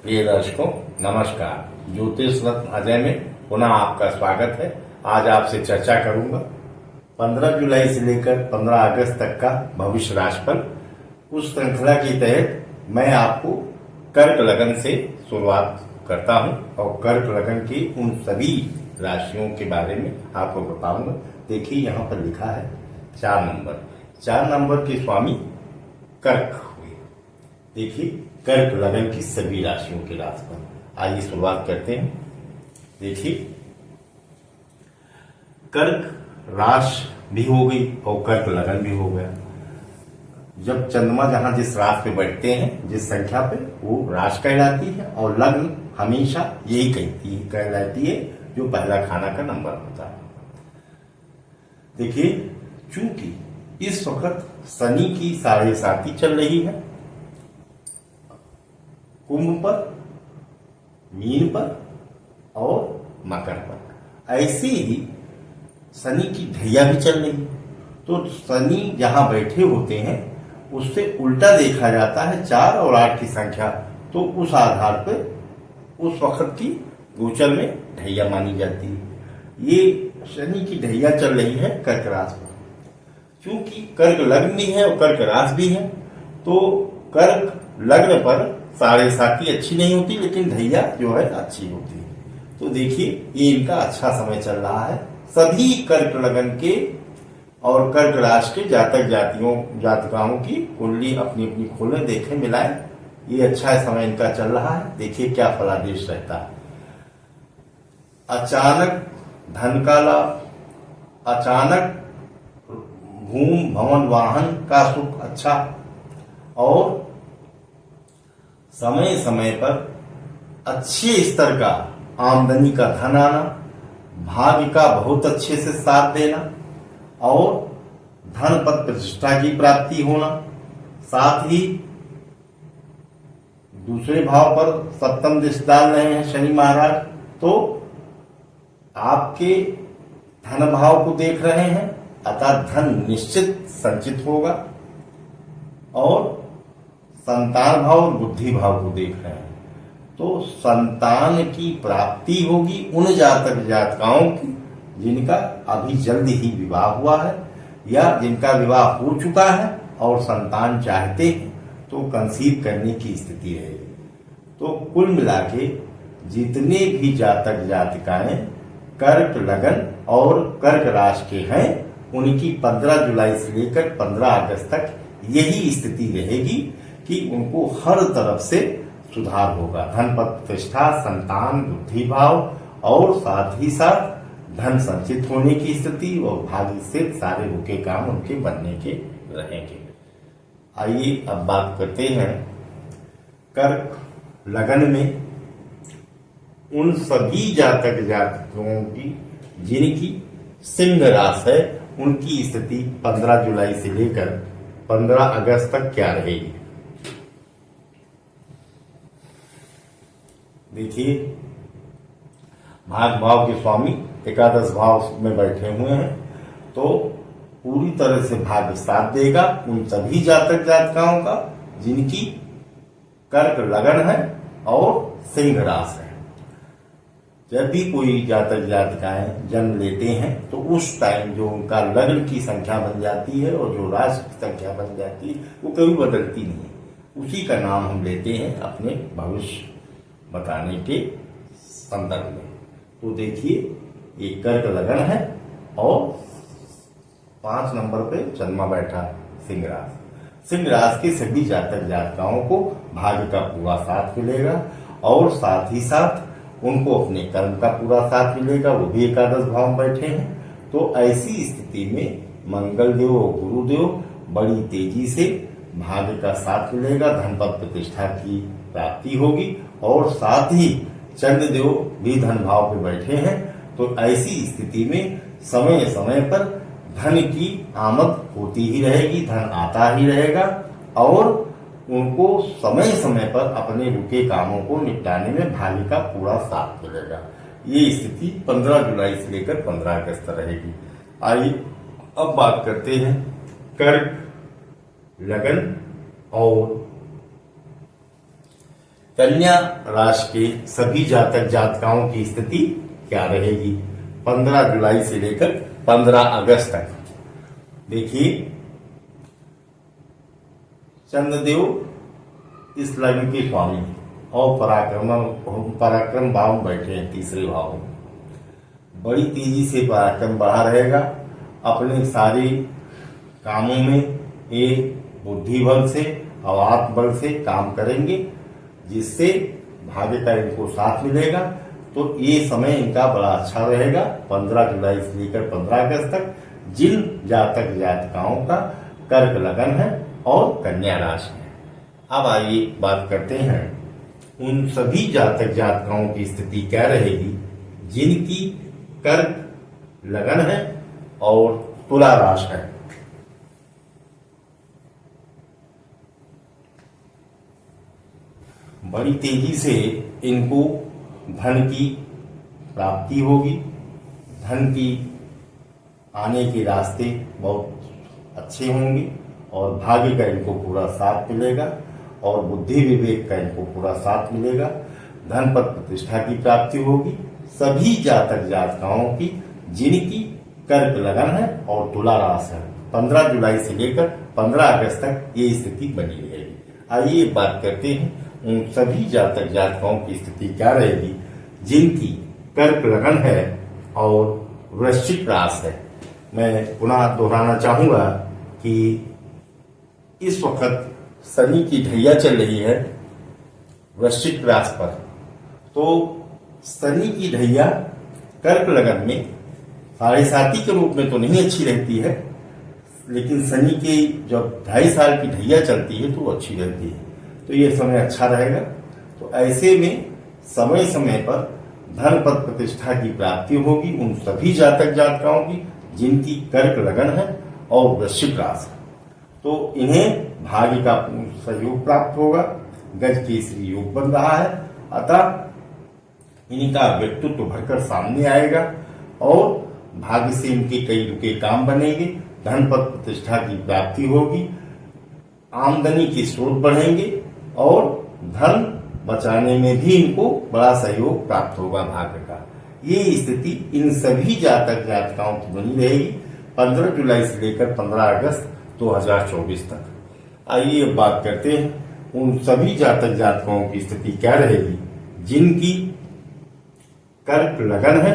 प्रिय दर्शकों, नमस्कार। ज्योतिष रत्न अजय में पुनः आपका स्वागत है। आज आपसे चर्चा करूंगा 15 जुलाई से लेकर 15 अगस्त तक का भविष्य राशिफल। उस श्रृंखला के तहत मैं आपको कर्क लगन से शुरुआत करता हूं और कर्क लगन की उन सभी राशियों के बारे में आपको बताऊंगा। देखिए, यहाँ पर लिखा है 4 नंबर के स्वामी कर्क हुए। देखिए, कर्क लगन की सभी राशियों के राशिफल। आइए शुरुआत करते हैं। देखिए, कर्क राशि भी हो गई और कर्क लगन भी हो गया। जब चंद्रमा जहां जिस राशि पे बैठते हैं, जिस संख्या पे, वो राशि कहलाती है और लग्न हमेशा यही कहलाती है जो पहला खाना का नंबर होता है। देखिए, चूंकि इस वक्त शनि की 7.5 चल रही है कुंभ पर, मीन पर और मकर पर, ऐसे ही शनि की ढैया भी चल रही है। तो शनि जहां बैठे होते हैं उससे उल्टा देखा जाता है 4 और 8 की संख्या, तो उस आधार पर उस वक्त की गोचर में ढैया मानी जाती है। ये शनि की ढैया चल रही है कर्क राशि पर। क्योंकि कर्क लग्न भी है और कर्क राशि भी है, तो कर्क लग्न पर 7.5 अच्छी नहीं होती, लेकिन ढैया जो है अच्छी होती है। तो देखिए, ये इनका अच्छा समय चल रहा है। सभी कर्क लगन के और कर्क राशि के जातकाओं की कुंडली अपनी अपनी खोलें, देखें, मिलाएं। ये अच्छा समय इनका चल रहा है। देखिए क्या फलादेश रहता है। अचानक धन का लाभ, अचानक भूमि भवन वाहन का सुख अच्छा, और समय समय पर अच्छे स्तर का आमदनी का धन आना, भाग्य का बहुत अच्छे से साथ देना और धन पद प्रतिष्ठा की प्राप्ति होना। साथ ही दूसरे भाव पर सप्तम दृष्टि डाल रहे हैं शनि महाराज, तो आपके धन भाव को देख रहे हैं, अतः धन निश्चित संचित होगा। और संतान भाव और बुद्धि भाव को देख रहे हैं, तो संतान की प्राप्ति होगी उन जातकाओं की जिनका अभी जल्द ही विवाह हुआ है या जिनका विवाह हो चुका है और संतान चाहते हैं, तो कंसीव करने की स्थिति रहेगी। तो कुल मिला के जितने भी जातक जातिकाएं कर्क लगन और कर्क राशि के हैं, उनकी 15 जुलाई से लेकर 15 अगस्त तक यही स्थिति रहेगी कि उनको हर तरफ से सुधार होगा। धन पद प्रतिष्ठा, संतान, बुद्धि भाव और साथ ही साथ धन संचित होने की स्थिति और भाग्य से सारे रुके काम उनके बनने के रहेंगे। आइए अब बात करते हैं कर्क लगन में उन सभी जातक जातकों की जिनकी सिंह राशि है, उनकी स्थिति 15 जुलाई से लेकर 15 अगस्त तक क्या रहेगी। देखिए, भाग भाव के स्वामी एकादश भाव में बैठे हुए हैं, तो पूरी तरह से भाग्य साथ देगा उन सभी जातक जातिकाओं का जिनकी कर्क लगन है और सिंह राशि है। जब भी कोई जातक जातिकाएं जन्म लेते हैं, तो उस टाइम जो उनका लग्न की संख्या बन जाती है और जो राशि की संख्या बन जाती है, वो कभी बदलती नहीं है। उसी का नाम हम लेते हैं अपने भविष्य बताने के संदर्भ में। तो देखिए, ये कर्क लगन है और 5 नंबर पे चंद्रमा बैठा है सिंह राशि। सिंह राशि के सभी जातक जातिकाओं को भाग्य का पूरा साथ मिलेगा और साथ ही साथ उनको अपने कर्म का पूरा साथ मिलेगा। वो भी एकादश भाव में बैठे हैं, तो ऐसी स्थिति में मंगल देव और गुरुदेव बड़ी तेजी से भाग्य का साथ मिलेगा, धन पद प्रतिष्ठा की प्राप्ति होगी और साथ ही चंद्रदेव भी धन भाव पे बैठे हैं। तो ऐसी स्थिति में समय समय पर धन की आमद होती ही रहेगी, धन आता ही रहेगा और उनको समय समय पर अपने रुके कामों को निपटाने में भाग्य का पूरा साथ मिलेगा। ये स्थिति 15 जुलाई से लेकर 15 अगस्त रहेगी। आइए अब बात करते हैं कर्क लगन और कन्या राशि के सभी जातक जातिकाओं की स्थिति क्या रहेगी 15 जुलाई से लेकर 15 अगस्त तक। देखिए, चंद्रदेव इस लग्न के स्वामी और पराक्रम भाव में बैठे हैं, तीसरे भाव में। बड़ी तेजी से पराक्रम बढ़ा रहेगा। अपने सारे कामों में ये बुद्धि बल से और आत्म बल से काम करेंगे, जिससे भाग्य का इनको साथ मिलेगा। तो ये समय इनका बड़ा अच्छा रहेगा 15 जुलाई से लेकर 15 अगस्त तक। जिन जातक जातिकाओं का कर्क लगन है और कन्या राशि है। अब आइए बात करते हैं उन सभी जातक जातिकाओं की स्थिति क्या रहेगी जिनकी कर्क लगन है और तुला राशि है। बड़ी तेजी से इनको धन की प्राप्ति होगी। धन की आने के रास्ते बहुत अच्छे होंगे और भाग्य का इनको पूरा साथ मिलेगा और बुद्धि विवेक का इनको पूरा साथ मिलेगा। धन पद प्रतिष्ठा की प्राप्ति होगी सभी जातक जातिकाओं की जिनकी कर्क लगन है और तुला राशि है। 15 जुलाई से लेकर 15 अगस्त तक ये स्थिति बनी रहेगी। आइए बात करते हैं उन सभी जातक जातिकाओं की स्थिति क्या रहेगी जिनकी कर्क लगन है और वृश्चिक राशि है। मैं पुनः दोहराना चाहूंगा कि इस वक्त शनि की ढैया चल रही है वृश्चिक राशि पर। तो शनि की ढैया कर्क लगन में साढ़े साथी के रूप में तो नहीं अच्छी रहती है, लेकिन शनि की जब 2.5 साल की ढैया चलती है तो वो अच्छी रहती है। तो ये समय अच्छा रहेगा। तो ऐसे में समय समय पर धन पद प्रतिष्ठा की प्राप्ति होगी उन सभी जातक जातिकाओं की जिनकी कर्क लगन है और वृश्चिक राशि। तो इन्हें भाग्य का सहयोग प्राप्त होगा। गज केसरी योग बन रहा है, अतः इनका व्यक्तित्व भरकर सामने आएगा और भाग्य से इनके कई रुके काम बनेंगे। धन पद प्रतिष्ठा की प्राप्ति होगी, आमदनी के स्रोत बढ़ेंगे और धन बचाने में भी इनको बड़ा सहयोग प्राप्त होगा भाग्य का। ये स्थिति इन सभी जातक जातिकाओं की बनी रहेगी 15 जुलाई से लेकर 15 अगस्त 2024 तक। आइए अब बात करते हैं उन सभी जातक जातिकाओं की स्थिति क्या रहेगी जिनकी कर्क लगन है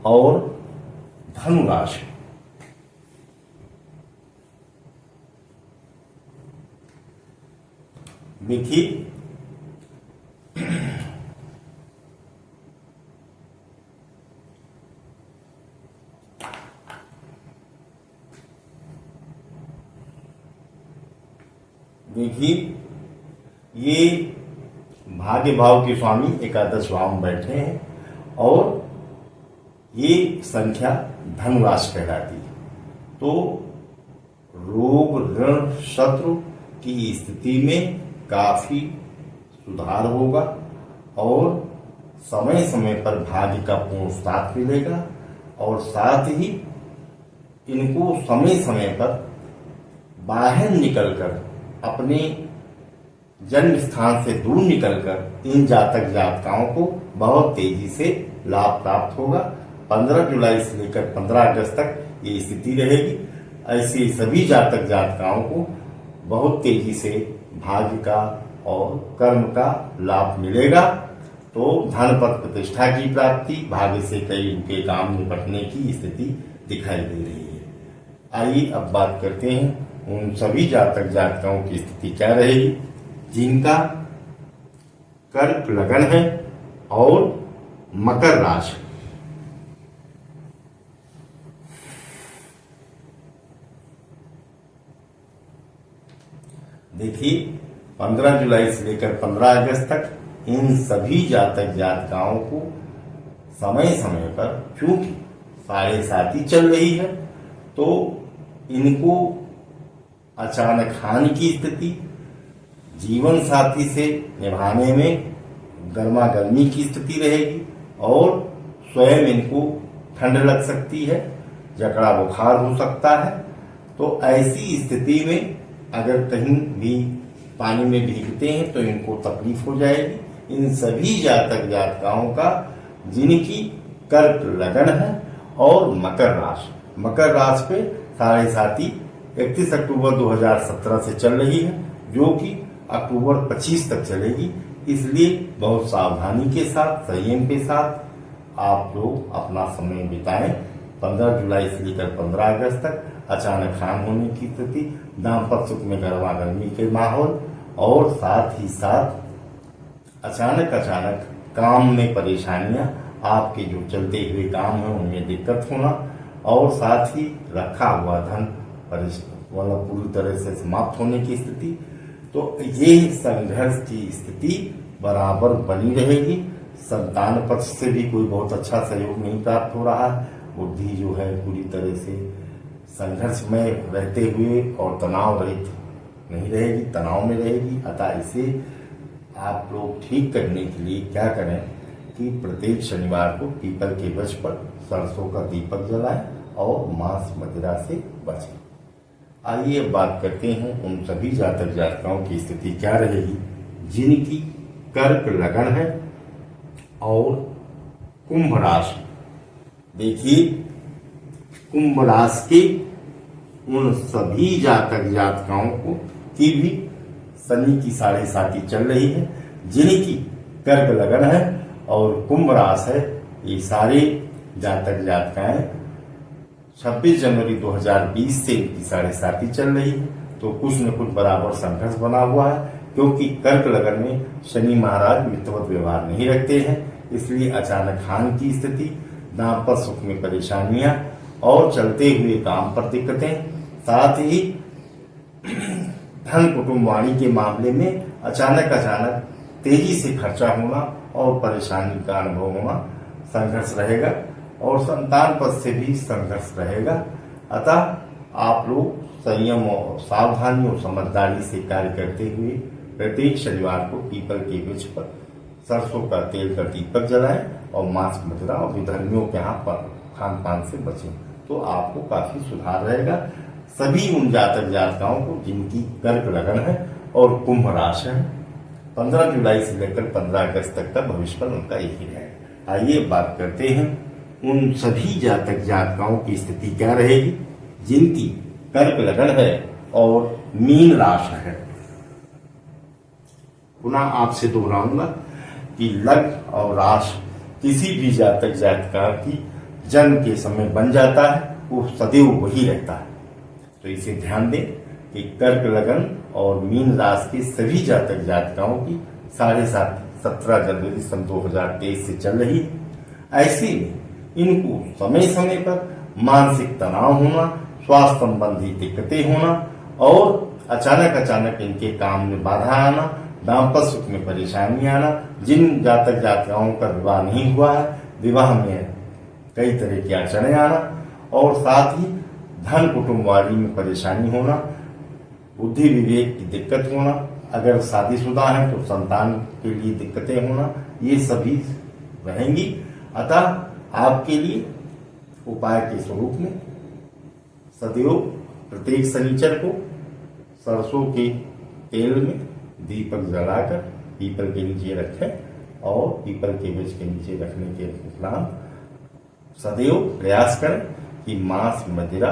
और धनु राशि। देखिए, ये भाग्य भाव के स्वामी एकादश भाव में बैठे हैं और ये संख्या धनु राशि कहलाती है। तो रोग ऋण शत्रु की स्थिति में काफी सुधार होगा और समय समय पर भाग्य का पूर्ण साथ मिलेगा और साथ ही इनको समय समय पर बाहर निकलकर अपने जन्म स्थान से दूर निकलकर इन जातक जातिकाओं को बहुत तेजी से लाभ प्राप्त होगा। 15 जुलाई से लेकर 15 अगस्त तक ये स्थिति रहेगी। ऐसे सभी जातक जातिकाओं को बहुत तेजी से भाग्य का और कर्म का लाभ मिलेगा। तो धन पद प्रतिष्ठा की प्राप्ति, भाग्य से कई उनके काम निपटने की स्थिति दिखाई दे रही है। आइए अब बात करते हैं उन सभी जातक जातिकाओं की स्थिति क्या रहेगी जिनका कर्क लगन है और मकर राशि। देखिए, 15 जुलाई से लेकर 15 अगस्त तक इन सभी जातक जातिकाओं को समय समय पर, चूंकि साढ़े साथी चल रही है, तो इनको अचानक हानि की स्थिति, जीवन साथी से निभाने में गर्मा गर्मी की स्थिति रहेगी और स्वयं इनको ठंड लग सकती है, जकड़ा बुखार हो सकता है। तो ऐसी स्थिति में अगर कहीं भी पानी में भीगते हैं तो इनको तकलीफ हो जाएगी। इन सभी जातक जातिकाओं का जिनकी कर्क लगन है और मकर राशि पे साढ़े साथी 31 अक्टूबर 2017 से चल रही है, जो कि अक्टूबर 25 तक चलेगी। इसलिए बहुत सावधानी के साथ, संयम के साथ आप लोग अपना समय बिताएं। 15 जुलाई से लेकर 15 अगस्त तक अचानक खान होने की स्थिति, दाम्पत्य सुख में गर्मा गर्मी के माहौल और साथ ही साथ अचानक काम में परेशानियां, आपके जो चलते हुए काम है उनमें दिक्कत होना और साथ ही रखा हुआ धन मतलब पूरी तरह से समाप्त होने की स्थिति। तो ये संघर्ष की स्थिति बराबर बनी रहेगी। संतान पक्ष से भी कोई बहुत अच्छा सहयोग नहीं प्राप्त हो रहा है। बुद्धि जो है पूरी तरह से संघर्ष में रहते हुए और तनाव रहित नहीं रहेगी, तनाव में रहेगी। अतः इसे आप लोग ठीक करने के लिए क्या करें कि प्रत्येक शनिवार को पीपल के वृक्ष पर सरसों का दीपक जलाएं और मांस मदिरा से बचें। आइए अब बात करते हैं उन सभी जातक जातिकाओं की स्थिति क्या रहेगी जिनकी कर्क लगन है और कुंभ राशि। देखिए, कुंभ राशि के उन सभी जातक जातिकाओं को की भी शनि की साढ़े साथी चल रही है, जिनकी कर्क लगन है और कुंभ राशि है। ये सारे जातक जातिकाएं 26 जनवरी 2020 से इनकी साढ़े साथी चल रही है। तो कुछ न कुछ बराबर संघर्ष बना हुआ है, क्योंकि कर्क लगन में शनि महाराज मित्रवत व्यवहार नहीं रखते हैं। इसलिए अचानक हानि की स्थिति, दाम्पत्य सुख में परेशानियां और चलते हुए काम पर दिक्कतें, साथ ही धन कुटुंब वाणी के मामले में अचानक तेजी से खर्चा होना और परेशानी का अनुभव होना, संघर्ष रहेगा और संतान पद से भी संघर्ष रहेगा। अतः आप लोग संयम और सावधानी और समझदारी से कार्य करते हुए प्रत्येक शनिवार को पीपल के वृक्ष पर सरसों का तेल का दीपक जलाएं और मांस मदिरा और विधर्मियों के यहाँ पर खान पान से बचें, तो आपको काफी सुधार रहेगा। सभी उन जातक जातिकाओं को जिनकी कर्क लगन है और कुंभ राशि है, 15 जुलाई से लेकर 15 अगस्त तक का भविष्य उनका यही रहेगा। आइए बात करते हैं उन सभी जातक जातिकाओं की स्थिति क्या रहेगी जिनकी कर्क लगन है और मीन राशि है। पुनः आपसे दोहराऊंगा कि लग्न और राशि किसी भी जातक जातिका की जन्म के समय बन जाता है, वो सदैव वही रहता है। तो इसे ध्यान दें कि कर्क लगन और मीन राशि के सभी जातक जातिकाओं की 17 जनवरी सन 2023 से चल रही है। ऐसे में इनको समय समय पर मानसिक तनाव होना, स्वास्थ्य संबंधी दिक्कतें होना और अचानक इनके काम में बाधा आना, दाम्पत्य सुख में परेशानी आना। जिन जातक जातिकाओं का विवाह नहीं हुआ है, विवाह में कई तरह की अड़चने आना और साथ ही धन कुटुंब वाणी में परेशानी होना, बुद्धि विवेक की दिक्कत होना, अगर शादीशुदा है तो संतान के लिए दिक्कतें होना, ये सभी रहेंगी। अतः आपके लिए उपाय के स्वरूप में सदैव प्रत्येक शनिचर को सरसों के तेल में दीपक जलाकर पीपल के नीचे रखें और पीपल के वृक्ष के नीचे रखने के उपरांत सदैव प्रयास करें कि मांस मदिरा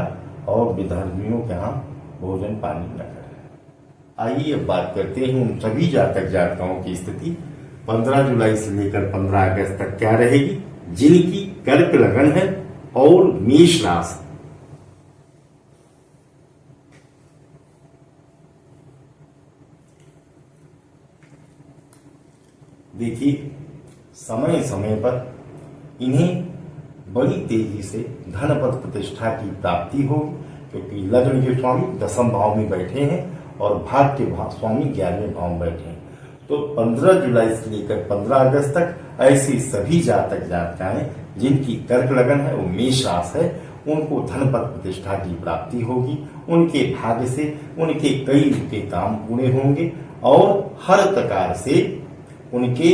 और विधर्मियों के यहाँ भोजन पानी न करें। आइए अब बात करते हैं उन सभी जातक जातिकाओं की स्थिति 15 जुलाई से लेकर 15 अगस्त तक क्या रहेगी जिनकी कर्क लगन है और मेष राशि। देखिए, समय समय पर इन्हें बड़ी तेजी से धन पद प्रतिष्ठा की प्राप्ति होगी, क्योंकि लग्न के स्वामी 10वें भाव में बैठे हैं और भाग्य के स्वामी 11वें भाव में बैठे हैं। तो 15 जुलाई से लेकर 15 अगस्त तक ऐसी सभी जातक जातिकाएं जिनकी कर्क लगन है वो मेष राशि है, उनको धन पद प्रतिष्ठा की प्राप्ति होगी। उनके भाग्य से उनके कई रुके काम पूरे होंगे और हर प्रकार से उनके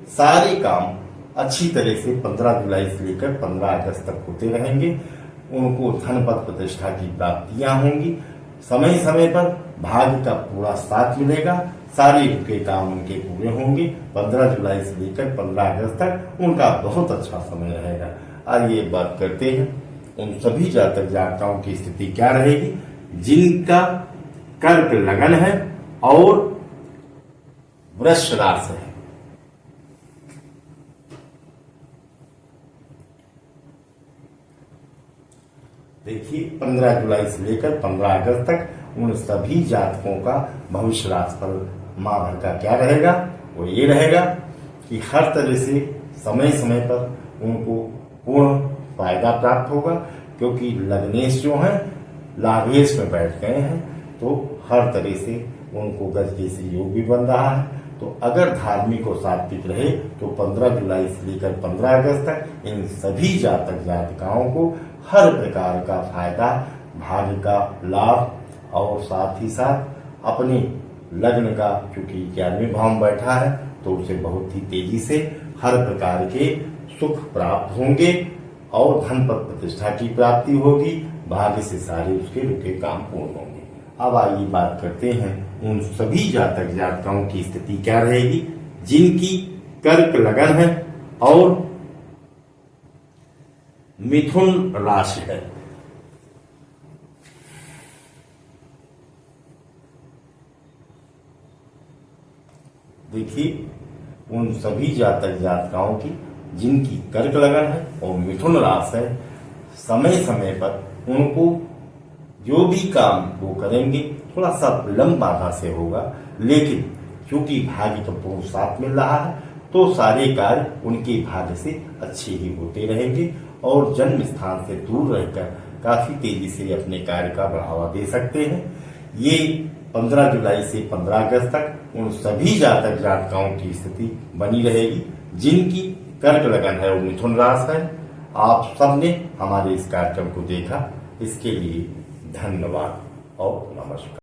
सारे काम अच्छी तरह से 15 जुलाई से लेकर 15 अगस्त तक होते रहेंगे। उनको धन पद प्रतिष्ठा की प्राप्तियां होंगी। समय समय पर भाग्य का पूरा साथ मिलेगा। सारे के काम उनके पूरे होंगे। 15 जुलाई से लेकर 15 अगस्त तक उनका बहुत अच्छा समय रहेगा। आइए बात करते हैं उन सभी जातक जातिकाओं की स्थिति क्या रहेगी जिनका कर्क लगन है और वृष राशि है। देखिए 15 जुलाई से लेकर 15 अगस्त तक उन सभी जातकों का भविष्य राशिफल माह भर का क्या रहेगा, वो ये रहेगा कि हर तरह से समय समय पर उनको पूर्ण फायदा प्राप्त होगा, क्योंकि लग्नेश जो हैं लाभेश में बैठ गए हैं, तो हर तरह से उनको गजकेसरी योग भी बन रहा है। तो अगर धार्मिक और सात्विक रहे तो 15 जुलाई से लेकर 15 अगस्त तक इन सभी जातक जातिकाओं को हर प्रकार का फायदा, भाग्य का लाभ और साथ ही साथ अपने लग्न का, क्योंकि 11वें भाव में बैठा है, तो उसे बहुत ही तेजी से हर प्रकार के सुख प्राप्त होंगे और धन पद प्रतिष्ठा की प्राप्ति होगी। भाग्य से सारे उसके रुके काम पूर्ण होंगे। अब आइए बात करते हैं उन सभी जातक जातिकाओं की स्थिति क्या रहेगी जिनकी कर्क लगन है और मिथुन राशि है। देखिए उन सभी जातक जातिकाओं की जिनकी कर्क लगन है और मिथुन राशि है, समय समय पर उनको जो भी काम वो करेंगे थोड़ा सा विलंब बाधा से होगा, लेकिन क्योंकि भाग्य का पूर्ण साथ मिल रहा है तो सारे कार्य उनके भाग्य से अच्छे ही होते रहेंगे और जन्म स्थान से दूर रहकर काफी तेजी से अपने कार्य का बढ़ावा दे सकते हैं। ये 15 जुलाई से 15 अगस्त तक उन सभी जातक जातिकाओं की स्थिति बनी रहेगी जिनकी कर्क लगन है और मिथुन राशि है। आप सबने हमारे इस कार्यक्रम को देखा, इसके लिए धन्यवाद और नमस्कार।